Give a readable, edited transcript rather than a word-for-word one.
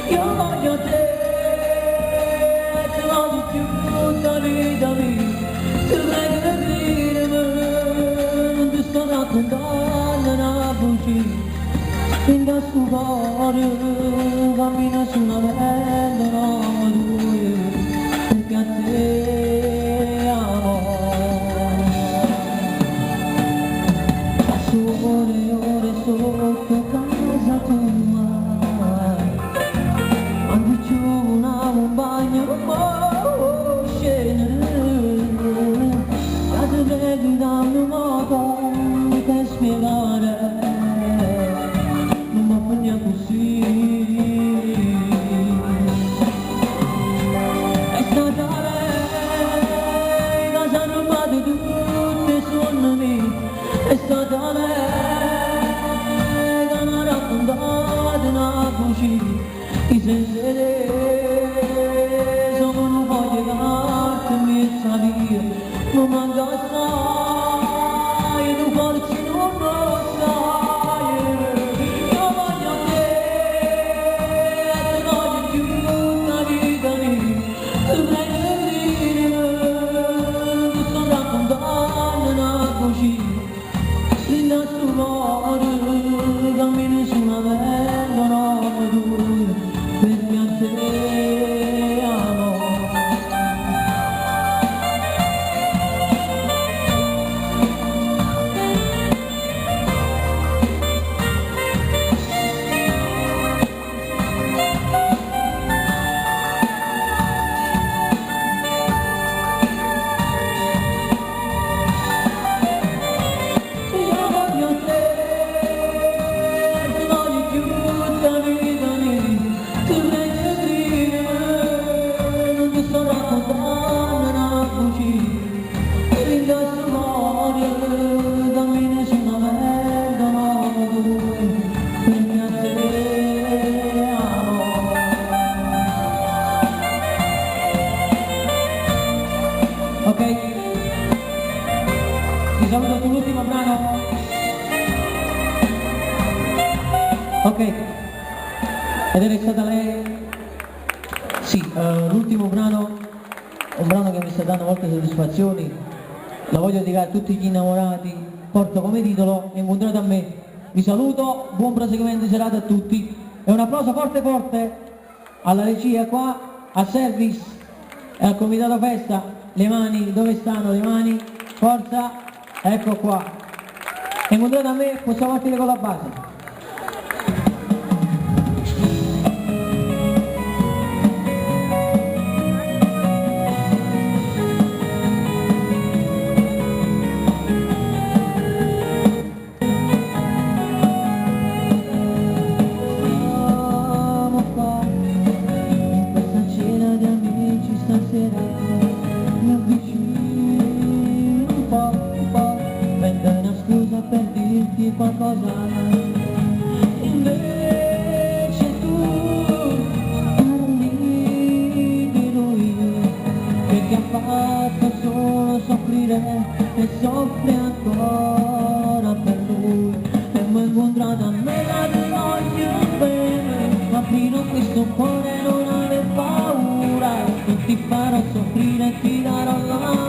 io voglio te voglio più tutta vita mia, ti prego di dirmi, non ti sto raccontando una bugia. Finda su cuore, cammina su una bella due, perché a te amo. Passo ore e ore sotto casa tua, quando c'è un bagno, scendere, la te prego dammi un modo per spiegare. Così è stata lei che si è rubata tutti i sogni, è stata lei che mi ha raccontato una voce che senza te sono un foglio di carta e mi via, mi manca assai, tu forse non lo sai. Linda su cuore, cammini su una bella roba dura, perché a te amo. Ok, vi saluto con l'ultimo brano. Ok, ed è stata lei. Sì, l'ultimo brano, un brano che mi sta dando molte soddisfazioni, la voglio dedicare a tutti gli innamorati, porto come titolo Incontrato a me. Vi saluto, buon proseguimento di serata a tutti e un applauso forte forte alla regia qua, al service e al comitato festa. Le mani, dove stanno le mani? Forza, ecco qua. Incontrato a me, possiamo partire con la base. Per dirti qualcosa, invece tu parli di lui, che ti ha fatto solo soffrire e soffre ancora per lui. E mi hai incontrato a me, la ti voglio bene, ma fino a questo cuore non aver paura, non ti farò soffrire e ti darò la